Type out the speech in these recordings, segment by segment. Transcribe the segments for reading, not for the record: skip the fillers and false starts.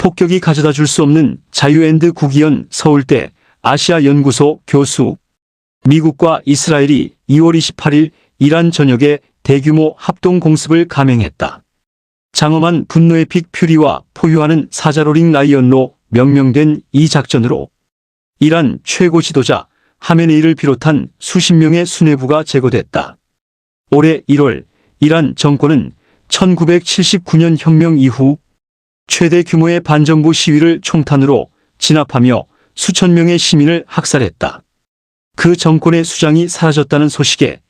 폭격이 가져다 줄 수 없는 자유. 구기현 서울대 아시아연구소 교수. 미국과 이스라엘이 2월 28일 이란 전역에 대규모 합동공습을 감행했다. 장엄한 분노의 픽 퓨리와 포효하는 사자로링 라이언로 명명된 이 작전으로 이란 최고 지도자 하메네이를 비롯한 수십 명의 수뇌부가 제거됐다. 올해 1월 이란 정권은 1979년 혁명 이후 최대 규모의 반정부 시위를 총탄으로 진압하며 수천 명의 시민을 학살했다. 그 정권의 수장이 사라졌다는 소식에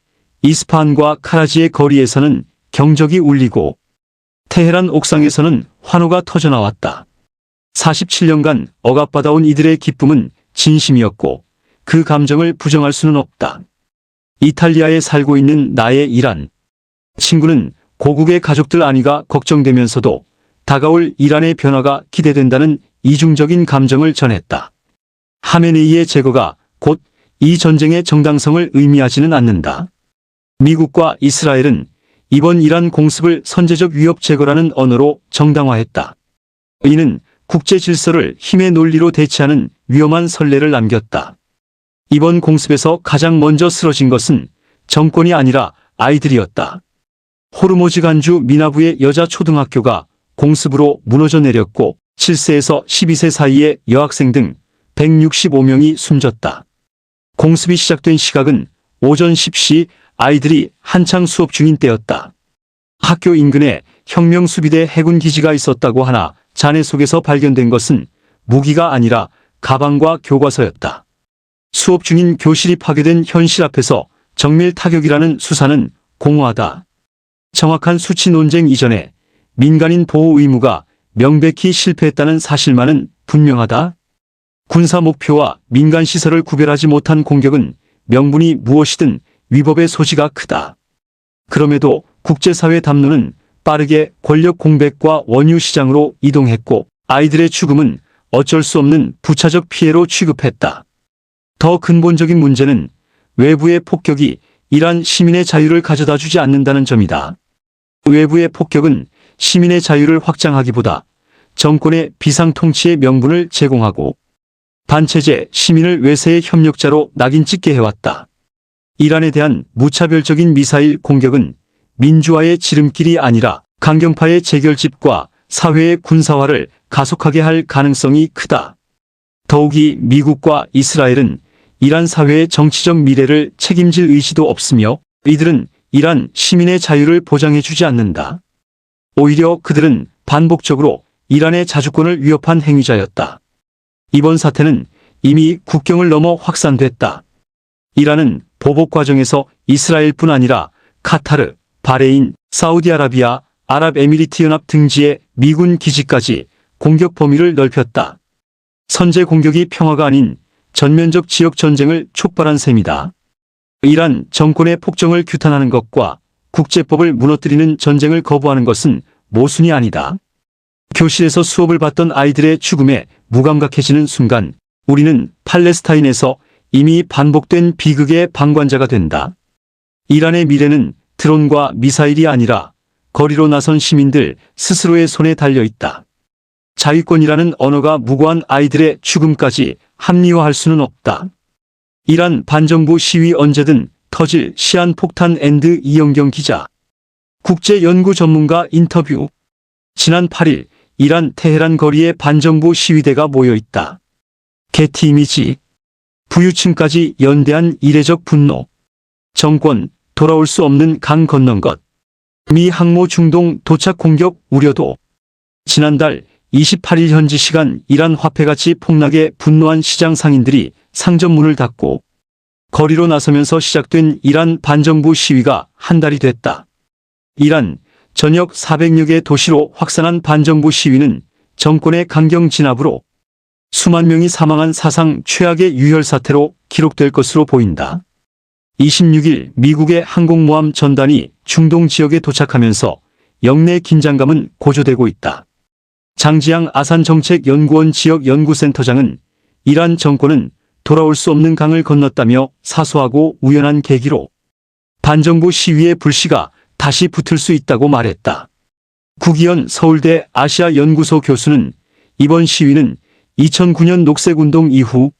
이스파한과 카라지의 거리에서는 경적이 울리고 테헤란 옥상에서는 환호가 터져나왔다. 47년간 억압받아온 이들의 기쁨은 진심이었고 그 감정을 부정할 수는 없다. 이탈리아에 살고 있는 나의 이란 친구는 고국의 가족들 안위가 걱정되면서도 다가올 이란의 변화가 기대된다는 이중적인 감정을 전했다. 하메네이의 제거가 곧 이 전쟁의 정당성을 의미하지는 않는다. 미국과 이스라엘은 이번 이란 공습을 선제적 위협 제거라는 언어로 정당화했다. 이는 국제 질서를 힘의 논리로 대체하는 위험한 선례를 남겼다. 이번 공습에서 가장 먼저 쓰러진 것은 정권이 아니라 아이들이었다. 호르모즈 간주 미나부의 여자 초등학교가 공습으로 무너져 내렸고 7세에서 12세 사이의 여학생 등 165명이 숨졌다. 공습이 시작된 시각은 오전 10시, 아이들이 한창 수업 중인 때였다. 학교 인근에 혁명수비대 해군 기지가 있었다고 하나 잔해 속에서 발견된 것은 무기가 아니라 가방과 교과서였다. 수업 중인 교실이 파괴된 현실 앞에서 정밀 타격이라는 수사는 공허하다. 정확한 수치 논쟁 이전에 민간인 보호 의무가 명백히 실패했다는 사실만은 분명하다. 군사 목표와 민간 시설을 구별하지 못한 공격은 명분이 무엇이든 위법의 소지가 크다. 그럼에도 국제사회 담론은 빠르게 권력 공백과 원유 시장으로 이동했고 아이들의 죽음은 어쩔 수 없는 부차적 피해로 취급했다. 더 근본적인 문제는 외부의 폭격이 이란 시민의 자유를 가져다 주지 않는다는 점이다. 외부의 폭격은 시민의 자유를 확장하기보다 정권의 비상통치의 명분을 제공하고 반체제 시민을 외세의 협력자로 낙인 찍게 해왔다. 이란에 대한 무차별적인 미사일 공격은 민주화의 지름길이 아니라 강경파의 재결집과 사회의 군사화를 가속하게 할 가능성이 크다. 더욱이 미국과 이스라엘은 이란 사회의 정치적 미래를 책임질 의지도 없으며 이들은 이란 시민의 자유를 보장해주지 않는다. 오히려 그들은 반복적으로 이란의 자주권을 위협한 행위자였다. 이번 사태는 이미 국경을 넘어 확산됐다. 이란은 보복 과정에서 이스라엘뿐 아니라 카타르, 바레인, 사우디아라비아, 아랍에미리트연합 등지의 미군 기지까지 공격 범위를 넓혔다. 선제 공격이 평화가 아닌 전면적 지역 전쟁을 촉발한 셈이다. 이란 정권의 폭정을 규탄하는 것과 국제법을 무너뜨리는 전쟁을 거부하는 것은 모순이 아니다. 교실에서 수업을 받던 아이들의 죽음에 무감각해지는 순간 우리는 팔레스타인에서 이미 반복된 비극의 방관자가 된다. 이란의 미래는 드론과 미사일이 아니라 거리로 나선 시민들 스스로의 손에 달려 있다. 자위권이라는 언어가 무고한 아이들의 죽음까지 합리화할 수는 없다. 이란 반정부 시위 언제든 터질 시한폭탄 이영경 기자. 국제연구 전문가 인터뷰. 지난 8일 이란 테헤란 거리에 반정부 시위대가 모여 있다. 게티 이미지. 부유층까지 연대한 이례적 분노. 정권 돌아올 수 없는 강 건넌 것. 미 항모 중동 도착 공격 우려도. 지난달 28일 현지 시간 이란 화폐가치 폭락에 분노한 시장 상인들이 상점 문을 닫고 거리로 나서면서 시작된 이란 반정부 시위가 한 달이 됐다. 이란 전역 400여 개 도시로 확산한 반정부 시위는 정권의 강경 진압으로 수만 명이 사망한 사상 최악의 유혈 사태로 기록될 것으로 보인다. 26일 미국의 항공모함 전단이 중동 지역에 도착하면서 영내 긴장감은 고조되고 있다. 장지양 아산정책연구원 지역연구센터장은 이란 정권은 돌아올 수 없는 강을 건넜다며 사소하고 우연한 계기로 반정부 시위의 불씨가 다시 붙을 수 있다고 말했다. 구기현 서울대 아시아연구소 교수는 이번 시위는 2009년 녹색운동 이후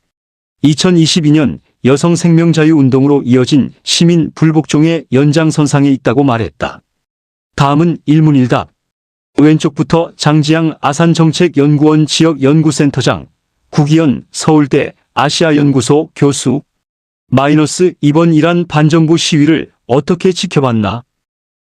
2022년 여성생명자유운동으로 이어진 시민 불복종의 연장선상에 있다고 말했다. 다음은 일문일답. 왼쪽부터 장지양 아산정책연구원 지역연구센터장, 구기현 서울대 아시아연구소 교수. 이번 이란 반정부 시위를 어떻게 지켜봤나?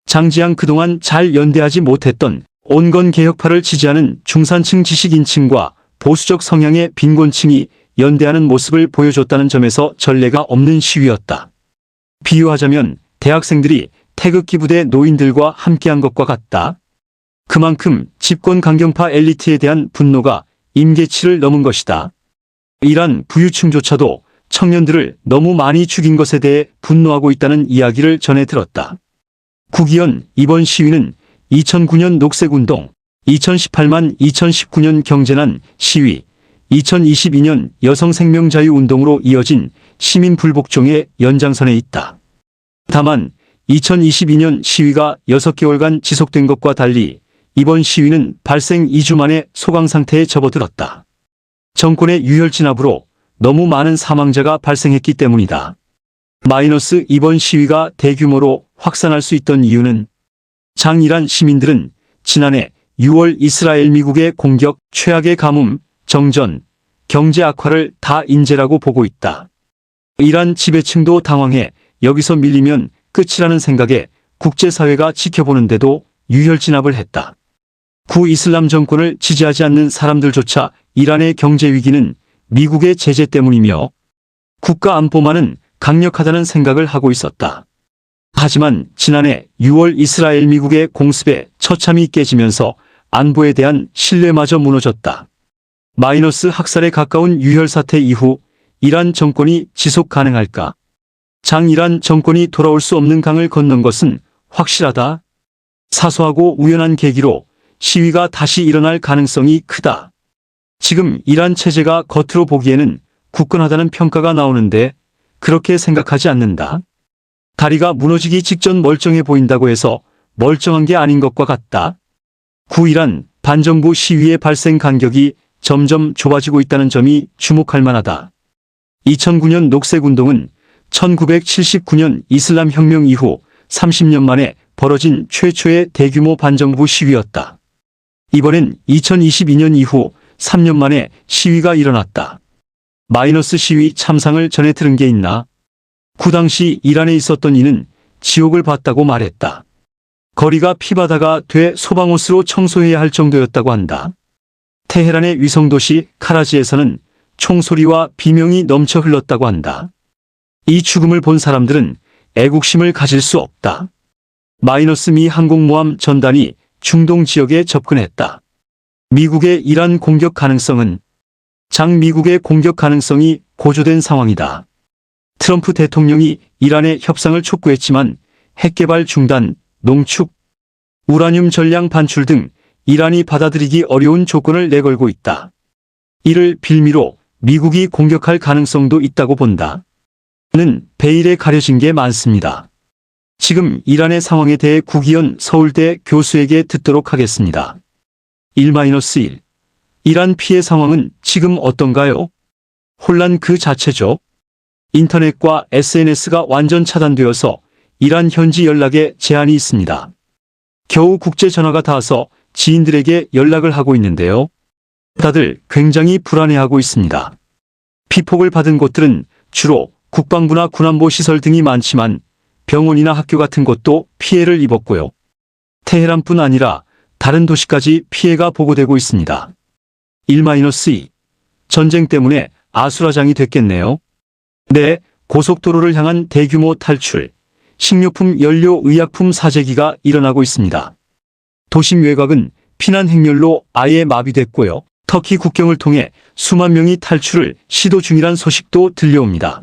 장지양 그동안 잘 연대하지 못했던 온건 개혁파를 지지하는 중산층 지식인층과 보수적 성향의 빈곤층이 연대하는 모습을 보여줬다는 점에서 전례가 없는 시위였다. 비유하자면 대학생들이 태극기 부대 노인들과 함께한 것과 같다. 그만큼 집권 강경파 엘리트에 대한 분노가 임계치를 넘은 것이다. 이란 부유층조차도 청년들을 너무 많이 죽인 것에 대해 분노하고 있다는 이야기를 전해 들었다. 구기현 이번 시위는 2009년 녹색운동, 2019년 경제난 시위, 2022년 여성생명자유운동으로 이어진 시민불복종의 연장선에 있다. 다만 2022년 시위가 6개월간 지속된 것과 달리 이번 시위는 발생 2주 만에 소강 상태에 접어들었다. 정권의 유혈 진압으로 너무 많은 사망자가 발생했기 때문이다. 이번 시위가 대규모로 확산할 수 있던 이유는 이란 시민들은 지난해 6월 이스라엘 미국의 공격, 최악의 가뭄, 정전, 경제 악화를 다 인재라고 보고 있다. 이란 지배층도 당황해 여기서 밀리면 끝이라는 생각에 국제사회가 지켜보는데도 유혈 진압을 했다. 구이슬람 정권을 지지하지 않는 사람들조차 이란의 경제 위기는 미국의 제재 때문이며 국가 안보만은 강력하다는 생각을 하고 있었다. 하지만 지난해 6월 이스라엘 미국의 공습에 처참히 깨지면서 안보에 대한 신뢰마저 무너졌다. 학살에 가까운 유혈 사태 이후 이란 정권이 지속 가능할까? 이란 정권이 돌아올 수 없는 강을 건넌 것은 확실하다. 사소하고 우연한 계기로 시위가 다시 일어날 가능성이 크다. 지금 이란 체제가 겉으로 보기에는 굳건하다는 평가가 나오는데 그렇게 생각하지 않는다. 다리가 무너지기 직전 멀쩡해 보인다고 해서 멀쩡한 게 아닌 것과 같다. 구이란 반정부 시위의 발생 간격이 점점 좁아지고 있다는 점이 주목할 만하다. 2009년 녹색운동은 1979년 이슬람 혁명 이후 30년 만에 벌어진 최초의 대규모 반정부 시위였다. 이번엔 2022년 이후 3년 만에 시위가 일어났다. 시위 참상을 전해 들은 게 있나? 그 당시 이란에 있었던 이는 지옥을 봤다고 말했다. 거리가 피바다가 돼 소방호스로 청소해야 할 정도였다고 한다. 테헤란의 위성도시 카라지에서는 총소리와 비명이 넘쳐 흘렀다고 한다. 이 죽음을 본 사람들은 애국심을 가질 수 없다. 미 항공모함 전단이 중동 지역에 접근했다. 미국의 이란 공격 가능성은 미국의 공격 가능성이 고조된 상황이다. 트럼프 대통령이 이란의 협상을 촉구했지만 핵개발 중단, 농축, 우라늄 전량 반출 등 이란이 받아들이기 어려운 조건을 내걸고 있다. 이를 빌미로 미국이 공격할 가능성도 있다고 본다. 는 베일에 가려진 게 많습니다. 지금 이란의 상황에 대해 구기현 서울대 교수에게 듣도록 하겠습니다. 1-1. 이란 피해 상황은 지금 어떤가요? 혼란 그 자체죠. 인터넷과 SNS가 완전 차단되어서 이란 현지 연락에 제한이 있습니다. 겨우 국제 전화가 닿아서 지인들에게 연락을 하고 있는데요. 다들 굉장히 불안해하고 있습니다. 피폭을 받은 곳들은 주로 국방부나 군안보 시설 등이 많지만 병원이나 학교 같은 곳도 피해를 입었고요. 테헤란뿐 아니라 다른 도시까지 피해가 보고되고 있습니다. 1-2. 전쟁 때문에 아수라장이 됐겠네요. 네, 고속도로를 향한 대규모 탈출, 식료품, 연료, 의약품 사재기가 일어나고 있습니다. 도심 외곽은 피난 행렬로 아예 마비됐고요. 터키 국경을 통해 수만 명이 탈출을 시도 중이란 소식도 들려옵니다.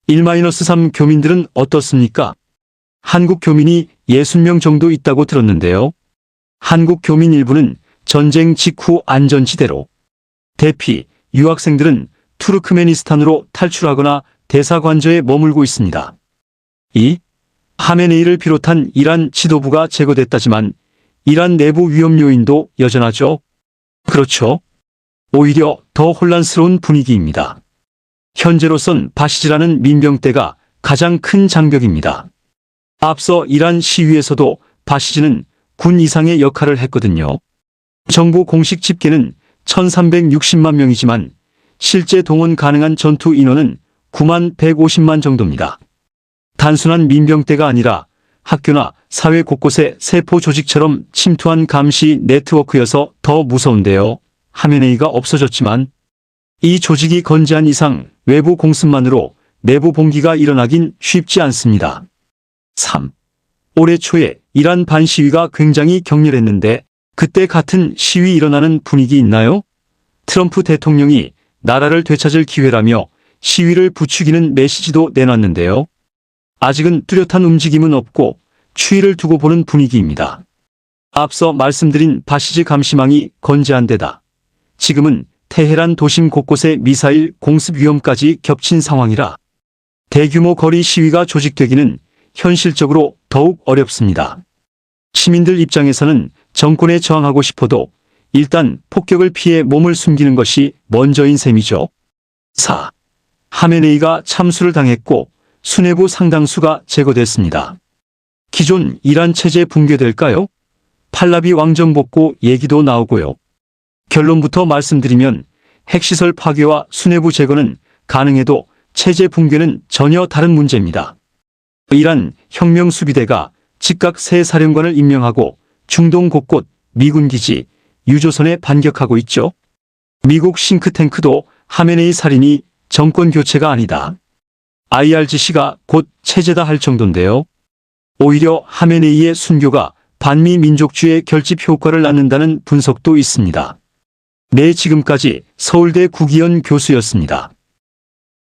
1-3 교민들은 어떻습니까? 한국 교민이 60명 정도 있다고 들었는데요. 한국 교민 일부는 전쟁 직후 안전지대로, 대피, 유학생들은 투르크메니스탄으로 탈출하거나 대사관저에 머물고 있습니다. 하메네이를 비롯한 이란 지도부가 제거됐다지만 이란 내부 위험 요인도 여전하죠. 그렇죠. 오히려 더 혼란스러운 분위기입니다. 현재로선 바시즈라는 민병대가 가장 큰 장벽입니다. 앞서 이란 시위에서도 바시즈는 군 이상의 역할을 했거든요. 정부 공식 집계는 1360만 명이지만 실제 동원 가능한 전투 인원은 9만 150만 정도입니다. 단순한 민병대가 아니라 학교나 사회 곳곳에 세포 조직처럼 침투한 감시 네트워크여서 더 무서운데요. 하메네이가 없어졌지만 이 조직이 건재한 이상 외부 공습만으로 내부 봉기가 일어나긴 쉽지 않습니다. 3. 올해 초에 이란 반시위가 굉장히 격렬했는데 그때 같은 시위 일어나는 분위기 있나요? 트럼프 대통령이 나라를 되찾을 기회라며 시위를 부추기는 메시지도 내놨는데요. 아직은 뚜렷한 움직임은 없고 추이를 두고 보는 분위기입니다. 앞서 말씀드린 바시즈 감시망이 건재한 데다 지금은 테헤란 도심 곳곳에 미사일 공습 위험까지 겹친 상황이라 대규모 거리 시위가 조직되기는 현실적으로 더욱 어렵습니다. 시민들 입장에서는 정권에 저항하고 싶어도 일단 폭격을 피해 몸을 숨기는 것이 먼저인 셈이죠. 4. 하메네이가 참수를 당했고 수뇌부 상당수가 제거됐습니다. 기존 이란 체제 붕괴될까요? 팔라비 왕정 복구 얘기도 나오고요. 결론부터 말씀드리면 핵시설 파괴와 수뇌부 제거는 가능해도 체제 붕괴는 전혀 다른 문제입니다. 이란 혁명수비대가 즉각 새 사령관을 임명하고 중동 곳곳 미군 기지, 유조선에 반격하고 있죠. 미국 싱크탱크도 하메네이 살인이 정권 교체가 아니다. IRGC가 곧 체제다 할 정도인데요. 오히려 하메네이의 순교가 반미 민족주의 결집 효과를 낳는다는 분석도 있습니다. 네, 지금까지 서울대 구기현 교수였습니다.